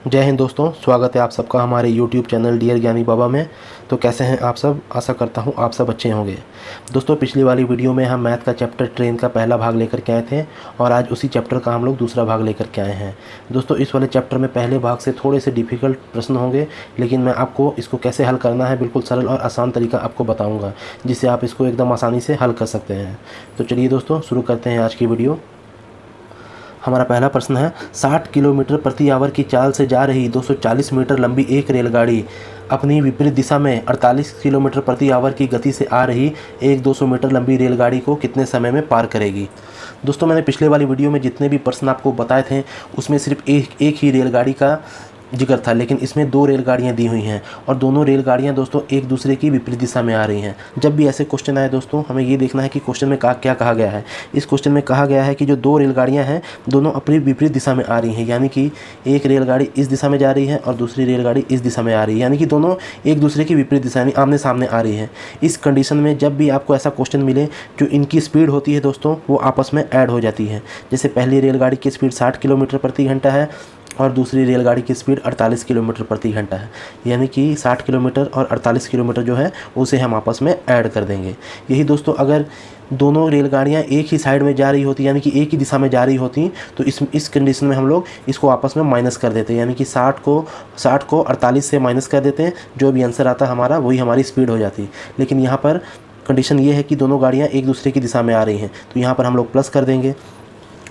जय हिंद दोस्तों, स्वागत है आप सबका हमारे YouTube चैनल डियर ज्ञानी बाबा में। तो कैसे हैं आप सब? आशा करता हूं आप सब अच्छे होंगे। दोस्तों, पिछली वाली वीडियो में हम मैथ का चैप्टर ट्रेन का पहला भाग लेकर के आए थे और आज उसी चैप्टर का हम लोग दूसरा भाग लेकर के आए हैं। दोस्तों, इस वाले चैप्टर में पहले भाग से थोड़े से डिफ़िकल्ट प्रश्न होंगे, लेकिन मैं आपको इसको कैसे हल करना है बिल्कुल सरल और आसान तरीका आपको बताऊँगा, जिससे आप इसको एकदम आसानी से हल कर सकते हैं। तो चलिए दोस्तों, शुरू करते हैं आज की वीडियो। हमारा पहला प्रश्न है, 60 किलोमीटर प्रति आवर की चाल से जा रही 240 मीटर लंबी एक रेलगाड़ी अपनी विपरीत दिशा में 48 किलोमीटर प्रति आवर की गति से आ रही एक 200 मीटर लंबी रेलगाड़ी को कितने समय में पार करेगी? दोस्तों, मैंने पिछले वाली वीडियो में जितने भी प्रश्न आपको बताए थे उसमें सिर्फ एक ही रेलगाड़ी का जिक्र था, लेकिन इसमें दो रेलगाड़ियाँ दी हुई हैं और दोनों रेलगाड़ियाँ दोस्तों एक दूसरे की विपरीत दिशा में आ रही हैं। जब भी ऐसे क्वेश्चन आए दोस्तों, हमें ये देखना है कि क्वेश्चन में क्या कहा गया है। इस क्वेश्चन में कहा गया है कि जो दो रेलगाड़ियाँ हैं दोनों अपनी विपरीत दिशा में आ रही हैं, यानी कि एक रेलगाड़ी इस दिशा में जा रही है और दूसरी रेलगाड़ी इस दिशा में आ रही है, यानी कि दोनों एक दूसरे की विपरीत दिशा यानी आमने सामने आ रही है। इस कंडीशन में जब भी आपको ऐसा क्वेश्चन मिले, जो इनकी स्पीड होती है दोस्तों वो आपस में ऐड हो जाती है। जैसे पहली रेलगाड़ी की स्पीड 60 किलोमीटर प्रति घंटा है और दूसरी रेलगाड़ी की स्पीड 48 किलोमीटर प्रति घंटा है, यानी कि 60 किलोमीटर और 48 किलोमीटर जो है उसे हम आपस में ऐड कर देंगे। यही दोस्तों, अगर दोनों रेलगाड़ियाँ एक ही साइड में जा रही होती, यानी कि एक ही दिशा में जा रही होती, तो इस कंडीशन में हम लोग इसको आपस में माइनस कर देते हैं, यानी कि 60 को 48 से माइनस कर देते हैं। जो भी आंसर आता हमारा वही हमारी स्पीड हो जाती। लेकिन यहाँ पर कंडीशन ये है कि दोनों गाड़ियाँ एक दूसरे की दिशा में आ रही हैं, तो यहाँ पर हम लोग प्लस कर देंगे।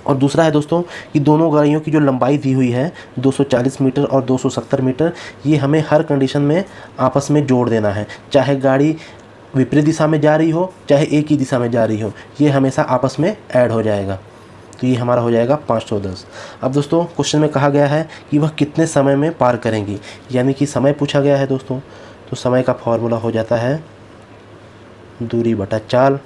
और दूसरा है दोस्तों कि दोनों गाड़ियों की जो लंबाई दी हुई है 240 मीटर और 270 मीटर, ये हमें हर कंडीशन में आपस में जोड़ देना है। चाहे गाड़ी विपरीत दिशा में जा रही हो, चाहे एक ही दिशा में जा रही हो, ये हमेशा आपस में ऐड हो जाएगा। तो ये हमारा हो जाएगा 510। अब दोस्तों, क्वेश्चन में कहा गया है कि वह कितने समय में पार करेंगी, यानी कि समय पूछा गया है दोस्तों। तो समय का फॉर्मूला हो जाता है दूरी बटा चाल।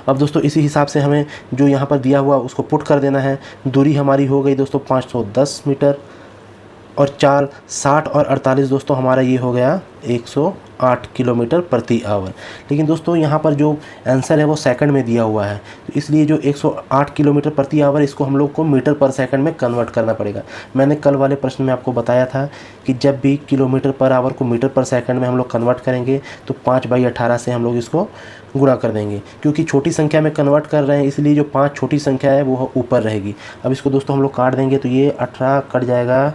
अब दोस्तों, इसी हिसाब से हमें जो यहाँ पर दिया हुआ उसको पुट कर देना है। दूरी हमारी हो गई दोस्तों 510 मीटर और चाल 60 और 48 दोस्तों हमारा ये हो गया 108 किलोमीटर प्रति आवर। लेकिन दोस्तों, यहाँ पर जो आंसर है वो सेकंड में दिया हुआ है, तो इसलिए जो 108 किलोमीटर प्रति आवर इसको हम लोग को मीटर पर सेकंड में कन्वर्ट करना पड़ेगा। मैंने कल वाले प्रश्न में आपको बताया था कि जब भी किलोमीटर पर आवर को मीटर पर सेकंड में हम लोग कन्वर्ट करेंगे तो 5/18 से हम लोग इसको गुणा कर देंगे। क्योंकि छोटी संख्या में कन्वर्ट कर रहे हैं, इसलिए जो 5 छोटी संख्या है वो ऊपर रहेगी। अब इसको दोस्तों हम लोग काट देंगे तो ये 18 कट जाएगा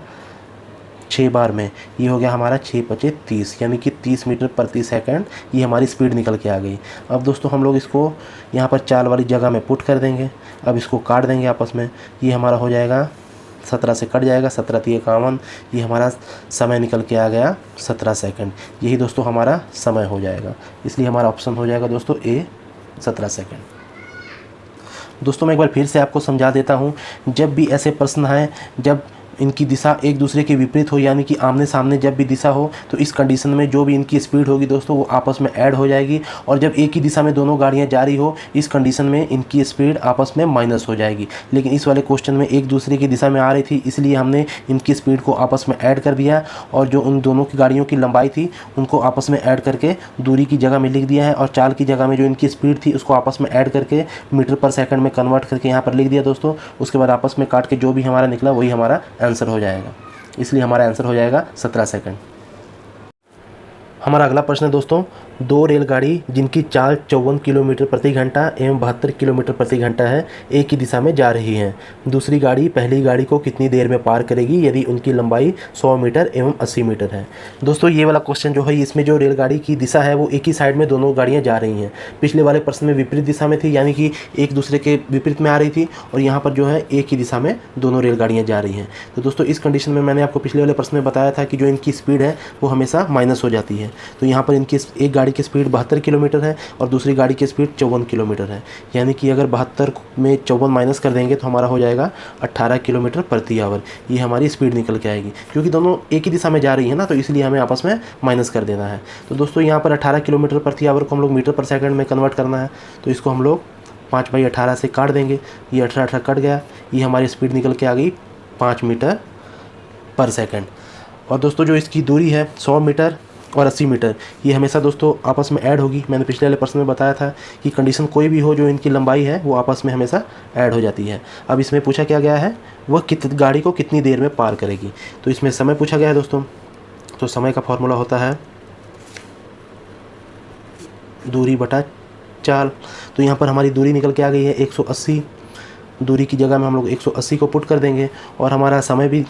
6 बार में, ये हो गया हमारा 6×5 = 30, यानी कि 30 मीटर प्रति सेकंड ये हमारी स्पीड निकल के आ गई। अब दोस्तों, हम लोग इसको यहाँ पर चाल वाली जगह में पुट कर देंगे। अब इसको काट देंगे आपस में, ये हमारा हो जाएगा 17 से कट जाएगा, 17 × 51, ये हमारा समय निकल के आ गया 17 सेकंड। यही दोस्तों हमारा समय हो जाएगा, इसलिए हमारा ऑप्शन हो जाएगा दोस्तों ए 17 सेकंड। दोस्तों, मैं एक बार फिर से आपको समझा देता हूँ। जब भी ऐसे प्रश्न आए जब इनकी दिशा एक दूसरे के विपरीत हो, यानी कि आमने सामने जब भी दिशा हो, तो इस कंडीशन में जो भी इनकी स्पीड होगी दोस्तों वो आपस में ऐड हो जाएगी। और जब एक ही दिशा में दोनों गाड़ियां जा रही हो, इस कंडीशन में इनकी स्पीड आपस में माइनस हो जाएगी। लेकिन इस वाले क्वेश्चन में एक दूसरे की दिशा में आ रही थी, इसलिए हमने इनकी स्पीड को आपस में ऐड कर दिया और जो उन दोनों की गाड़ियों की लंबाई थी उनको आपस में ऐड करके दूरी की जगह में लिख दिया है, और चाल की जगह में जो इनकी स्पीड थी उसको आपस में ऐड करके मीटर पर सेकंड में कन्वर्ट करके यहाँ पर लिख दिया दोस्तों। उसके बाद आपस में काट के जो भी हमारा निकला वही हमारा आंसर हो जाएगा, इसलिए हमारा आंसर हो जाएगा 17 सेकंड। हमारा अगला प्रश्न है दोस्तों, दो रेलगाड़ी जिनकी चाल 54 किलोमीटर प्रति घंटा एवं 72 किलोमीटर प्रति घंटा है एक ही दिशा में जा रही हैं। दूसरी गाड़ी पहली गाड़ी को कितनी देर में पार करेगी यदि उनकी लंबाई 100 मीटर एवं 80 मीटर है? दोस्तों, ये वाला क्वेश्चन जो है इसमें जो रेलगाड़ी की दिशा है वो एक ही साइड में दोनों गाड़ियाँ जा रही हैं। पिछले वाले प्रश्न में विपरीत दिशा में थी, यानी कि एक दूसरे के विपरीत में आ रही थी, और यहाँ पर जो है एक ही दिशा में दोनों रेलगाड़ियाँ जा रही हैं। तो दोस्तों, इस कंडीशन में मैंने आपको पिछले वाले प्रश्न में बताया था कि जो इनकी स्पीड है वो हमेशा माइनस हो जाती है। तो यहाँ पर इनकी एक गाड़ी की स्पीड 72 किलोमीटर है और दूसरी गाड़ी की स्पीड 54 किलोमीटर है, यानी कि अगर 72 में 54 माइनस कर देंगे तो हमारा हो जाएगा 18 किलोमीटर प्रति आवर। ये हमारी स्पीड निकल के आएगी। क्योंकि दोनों एक ही दिशा में जा रही है ना, तो इसलिए हमें आपस में माइनस कर देना है। तो दोस्तों, यहाँ पर 18 किलोमीटर प्रति आवर को हम लोग मीटर पर सेकंड में कन्वर्ट करना है, तो इसको हम लोग 5/18 से काट देंगे। ये 18 कट गया, ये हमारी स्पीड निकल के आ गई 5 मीटर पर सेकंड। और दोस्तों, जो इसकी दूरी है 100 मीटर और 80 मीटर, ये हमेशा दोस्तों आपस में ऐड होगी। मैंने पिछले वाले प्रश्न में बताया था कि कंडीशन कोई भी हो जो इनकी लंबाई है वो आपस में हमेशा ऐड हो जाती है। अब इसमें पूछा क्या गया है, वह गाड़ी को कितनी देर में पार करेगी। तो इसमें समय पूछा गया है दोस्तों। तो समय का फॉर्मूला होता है दूरी बटा चाल। तो यहाँ पर हमारी दूरी निकल के आ गई है 180। दूरी की जगह में हम लोग 180 को पुट कर देंगे और हमारा समय भी,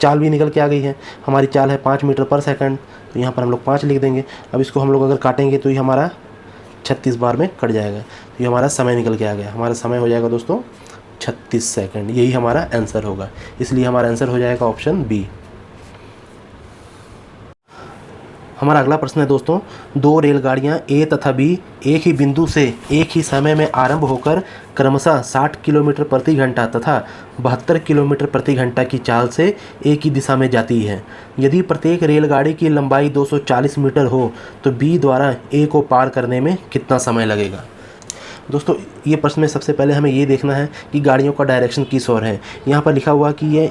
चाल भी निकल के आ गई है। हमारी चाल है 5 मीटर पर सेकंड, तो यहाँ पर हम लोग 5 लिख देंगे। अब इसको हम लोग अगर काटेंगे तो ये हमारा 36 बार में कट जाएगा। तो ये हमारा समय निकल के आ गया। हमारा समय हो जाएगा दोस्तों 36 सेकंड। यही हमारा आंसर होगा, इसलिए हमारा आंसर हो जाएगा ऑप्शन बी। हमारा अगला प्रश्न है दोस्तों, दो रेलगाड़ियां ए तथा बी एक ही बिंदु से एक ही समय में आरंभ होकर क्रमशः 60 किलोमीटर प्रति घंटा तथा 72 किलोमीटर प्रति घंटा की चाल से एक ही दिशा में जाती है। यदि प्रत्येक रेलगाड़ी की लंबाई 240 मीटर हो तो बी द्वारा ए को पार करने में कितना समय लगेगा। दोस्तों ये प्रश्न में सबसे पहले हमें ये देखना है कि गाड़ियों का डायरेक्शन किस ओर है। यहाँ पर लिखा हुआ कि ये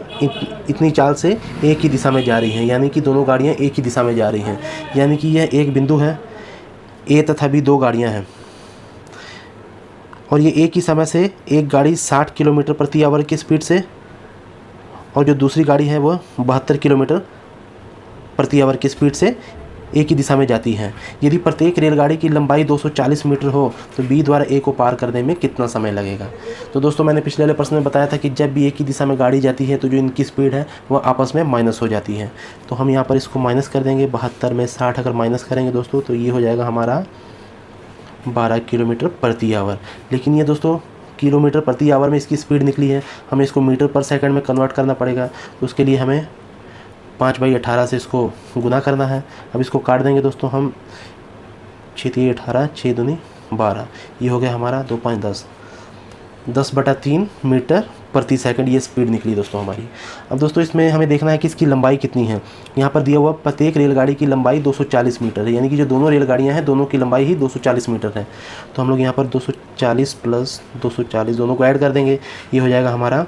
इतनी चाल से एक ही दिशा में जा रही हैं, यानी कि दोनों गाड़ियाँ एक ही दिशा में जा रही हैं। यानी कि यह एक बिंदु है, ए तथा बी दो गाड़ियाँ हैं और ये एक ही समय से एक गाड़ी 60 किलोमीटर प्रति आवर की स्पीड से और जो दूसरी गाड़ी है वो 72 किलोमीटर प्रति आवर की स्पीड से एक ही दिशा में जाती हैं। यदि प्रत्येक रेलगाड़ी की लंबाई 240 मीटर हो तो बी द्वारा ए को पार करने में कितना समय लगेगा। तो दोस्तों मैंने पिछले वाले प्रश्न में बताया था कि जब भी एक ही दिशा में गाड़ी जाती है तो जो इनकी स्पीड है वह आपस में माइनस हो जाती है। तो हम यहाँ पर इसको माइनस कर देंगे। 72 में 60 अगर माइनस करेंगे दोस्तों तो ये हो जाएगा हमारा 12 किलोमीटर प्रति आवर। लेकिन ये दोस्तों किलोमीटर प्रति आवर में इसकी स्पीड निकली है, हमें इसको मीटर पर सेकंड में कन्वर्ट करना पड़ेगा। तो उसके लिए हमें 5/18 से इसको गुना करना है। अब इसको काट देंगे दोस्तों हम, 6×18 6×2 12, ये हो गया हमारा 2 5 10 10/3 मीटर प्रति सेकंड ये स्पीड निकली दोस्तों हमारी। अब दोस्तों इसमें हमें देखना है कि इसकी लंबाई कितनी है। यहाँ पर दिया हुआ प्रत्येक रेलगाड़ी की लंबाई 240 मीटर है, यानी कि जो दोनों रेलगाड़ियाँ हैं दोनों की लंबाई ही 240 मीटर है। तो हम लोग यहाँ पर 240 + 240 दोनों को ऐड कर देंगे, ये हो जाएगा हमारा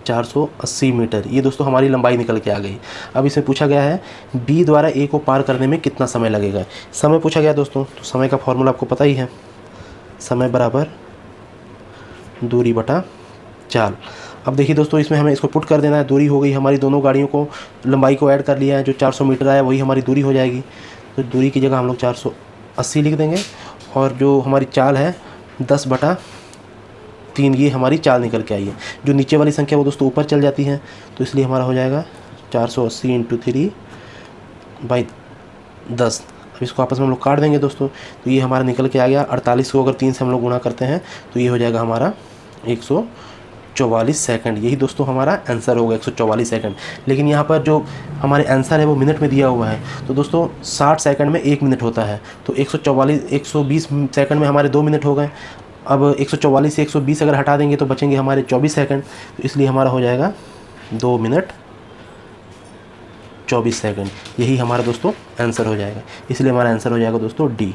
480 मीटर। ये दोस्तों हमारी लंबाई निकल के आ गई। अब इसमें पूछा गया है बी द्वारा ए को पार करने में कितना समय लगेगा। समय पूछा गया दोस्तों, तो समय का फॉर्मूला आपको पता ही है, समय बराबर दूरी बटा चाल। अब देखिए दोस्तों इसमें हमें इसको पुट कर देना है। दूरी हो गई हमारी, दोनों गाड़ियों को लंबाई को ऐड कर लिया है, जो 400 मीटर आया वही हमारी दूरी हो जाएगी। तो दूरी की जगह हम लोग 480 लिख देंगे और जो हमारी चाल है 10/3 ये हमारी चाल निकल के आई है। जो नीचे वाली संख्या वो दोस्तों ऊपर चल जाती है, तो इसलिए हमारा हो जाएगा 480 × 3/10। अब इसको आपस में हम लोग काट देंगे दोस्तों, तो ये हमारा निकल के आ गया 48 को अगर 3 से हम लोग गुणा करते हैं तो ये हो जाएगा हमारा 144 सेकंड। यही दोस्तों हमारा आंसर होगा 144 सेकंड। लेकिन यहाँ पर जो हमारे आंसर है वो मिनट में दिया हुआ है, तो दोस्तों 60 सेकंड में 1 मिनट होता है, तो 120 सेकंड में हमारे 2 मिनट हो गए। अब 144 से 120 अगर हटा देंगे तो बचेंगे हमारे 24 सेकंड, तो इसलिए हमारा हो जाएगा 2 मिनट 24 सेकंड। यही हमारा दोस्तों आंसर हो जाएगा, इसलिए हमारा आंसर हो जाएगा दोस्तों डी।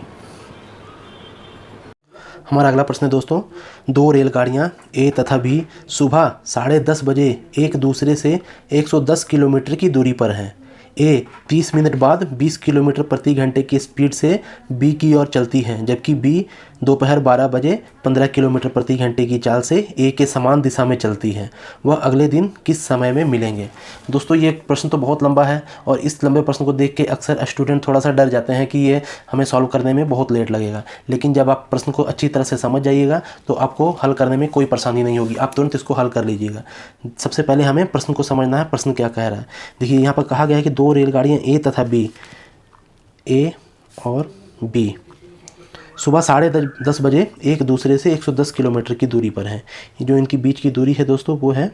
हमारा अगला प्रश्न है दोस्तों, दो रेलगाड़ियां ए तथा बी सुबह 10:30 बजे एक दूसरे से 110 किलोमीटर की दूरी पर हैं। ए 30 मिनट बाद 20 किलोमीटर प्रति घंटे की स्पीड से बी की ओर चलती है, जबकि बी दोपहर 12 बजे 15 किलोमीटर प्रति घंटे की चाल से ए के समान दिशा में चलती है। वह अगले दिन किस समय में मिलेंगे। दोस्तों ये प्रश्न तो बहुत लंबा है और इस लंबे प्रश्न को देख के अक्सर स्टूडेंट थोड़ा सा डर जाते हैं कि ये हमें सॉल्व करने में बहुत लेट लगेगा। लेकिन जब आप प्रश्न को अच्छी तरह से समझ जाइएगा तो आपको हल करने में कोई परेशानी नहीं होगी, आप तुरंत इसको हल कर लीजिएगा। सबसे पहले हमें प्रश्न को समझना है, प्रश्न क्या कह रहा है। देखिए यहाँ पर कहा गया है कि दो रेलगाड़ियाँ ए तथा बी, ए और बी सुबह 10:30 बजे एक दूसरे से 110 किलोमीटर की दूरी पर है। जो इनकी बीच की दूरी है दोस्तों वो है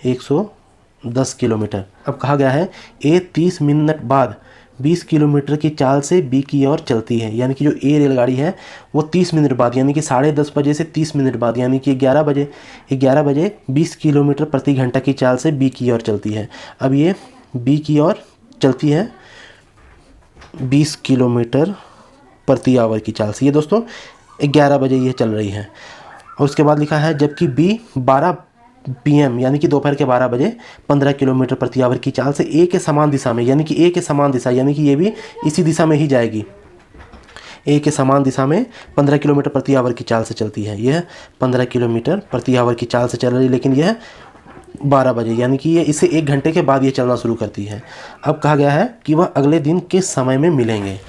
110 किलोमीटर। अब कहा गया है ए 30 मिनट बाद 20 किलोमीटर की चाल से बी की ओर चलती है, यानी कि जो ए रेलगाड़ी है वो 30 मिनट बाद यानी कि 10:30 बजे से 30 मिनट बाद यानी कि 11 बजे 20 किलोमीटर प्रति घंटा की चाल से बी की ओर चलती है। अब ये बी की ओर चलती है 20 किलोमीटर प्रति आवर की चाल से। ये दोस्तों 11 बजे ये चल रही है। और उसके बाद लिखा है जबकि बी 12 PM यानी कि दोपहर के 12 बजे 15 किलोमीटर प्रति आवर की चाल से ए के समान दिशा में, यानी कि ए के समान दिशा, यानी कि ये भी इसी दिशा में ही जाएगी। ए के समान दिशा में 15 किलोमीटर प्रति आवर की चाल से चलती है। यह 15 किलोमीटर प्रति आवर की चाल से चल रही है, लेकिन यह 12 बजे, यानी कि ये इससे 1 घंटे के बाद ये चलना शुरू करती है। अब कहा गया है कि वह अगले दिन किस समय में मिलेंगे।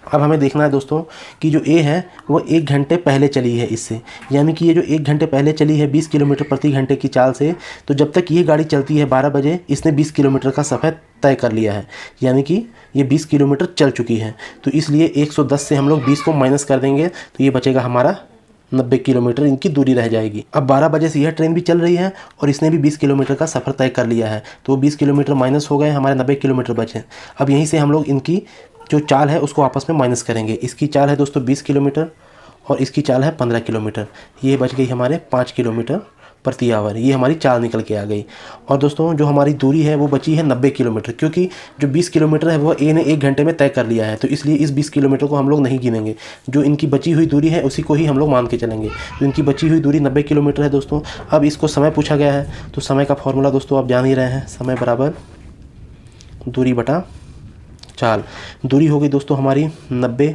अब हमें देखना है दोस्तों कि जो ए है वो 1 घंटे पहले चली है इससे, यानी कि ये जो 1 घंटे पहले चली है 20 किलोमीटर प्रति घंटे की चाल से, तो जब तक ये गाड़ी चलती है 12 बजे इसने 20 किलोमीटर का सफ़र तय कर लिया है, यानी कि ये 20 किलोमीटर चल चुकी है। तो इसलिए 110 से हम लोग 20 को माइनस कर देंगे तो ये बचेगा हमारा 90 किलोमीटर इनकी दूरी रह जाएगी। अब 12 बजे से यह ट्रेन भी चल रही है और इसने भी 20 किलोमीटर का सफ़र तय कर लिया है, तो 20 किलोमीटर माइनस हो गए, हमारे 90 किलोमीटर बचे। अब यहीं से हम लोग इनकी जो चाल है उसको आपस में माइनस करेंगे। इसकी चाल है दोस्तों 20 किलोमीटर और इसकी चाल है 15 किलोमीटर, ये बच गई हमारे 5 किलोमीटर प्रति आवर, ये हमारी चाल निकल के आ गई। और दोस्तों जो हमारी दूरी है वो बची है 90 किलोमीटर, क्योंकि जो 20 किलोमीटर है वो ए ने 1 घंटे में तय कर लिया है, तो इसलिए इस 20 किलोमीटर को हम लोग नहीं गिनेंगे। जो इनकी बची हुई दूरी है उसी को ही हम लोग मान के चलेंगे। तो इनकी बची हुई दूरी 90 किलोमीटर है दोस्तों। अब इसको समय पूछा गया है, तो समय का फॉर्मूला दोस्तों आप जान ही रहे हैं, समय बराबर दूरी बटा चाल। दूरी हो गई दोस्तों हमारी 90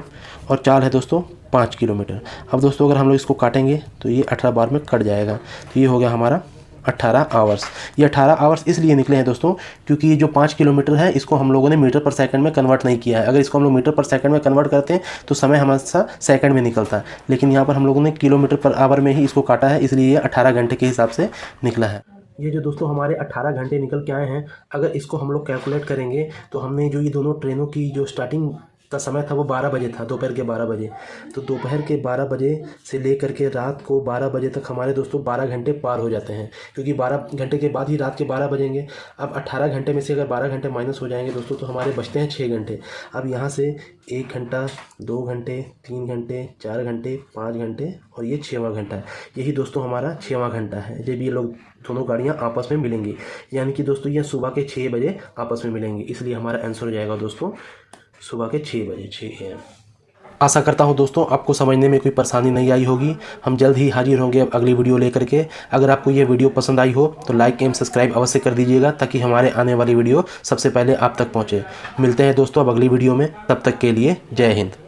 और चाल है दोस्तों 5 किलोमीटर। अब दोस्तों अगर हम लोग इसको काटेंगे तो ये 18 बार में कट जाएगा, तो ये हो गया हमारा 18 आवर्स। ये 18 आवर्स इसलिए निकले हैं दोस्तों क्योंकि ये जो 5 किलोमीटर है इसको हम लोगों ने मीटर पर सेकंड में कन्वर्ट नहीं किया है। अगर इसको हम लोग मीटर पर सेकंड में कन्वर्ट करते हैं तो समय हमेशा सेकंड में निकलता है, लेकिन यहाँ पर हम लोगों ने किलोमीटर पर आवर में ही इसको काटा है, इसलिए ये 18 घंटे के हिसाब से निकला है। ये जो दोस्तों हमारे 18 घंटे निकल के आए हैं, अगर इसको हम लोग कैलकुलेट करेंगे तो हमने जो ये दोनों ट्रेनों की जो स्टार्टिंग का समय था वो 12 बजे था, दोपहर के 12 बजे। तो दोपहर के 12 बजे से लेकर के रात को 12 बजे तक हमारे दोस्तों 12 घंटे पार हो जाते हैं, क्योंकि 12 घंटे के बाद ही रात के 12 बजेंगे। अब 18 घंटे में से अगर 12 घंटे माइनस हो जाएंगे दोस्तों तो हमारे बचते हैं 6 घंटे। अब यहाँ से 1 घंटा, 2 घंटे, 3 घंटे, 4 घंटे, 5 घंटे और ये 6वां घंटा है। यही दोस्तों हमारा 6वां घंटा है जब ये लोग दोनों गाड़ियाँ आपस में मिलेंगी, यानी कि दोस्तों ये सुबह के 6 बजे आपस में मिलेंगी, इसलिए हमारा आंसर हो जाएगा दोस्तों सुबह के 6 बजे, 6 AM। आशा करता हूँ दोस्तों आपको समझने में कोई परेशानी नहीं आई होगी। हम जल्द ही हाजिर होंगे अब अगली वीडियो लेकर के। अगर आपको ये वीडियो पसंद आई हो तो लाइक एवं सब्सक्राइब अवश्य कर दीजिएगा, ताकि हमारे आने वाली वीडियो सबसे पहले आप तक पहुँचे। मिलते हैं दोस्तों अब अगली वीडियो में, तब तक के लिए जय हिंद।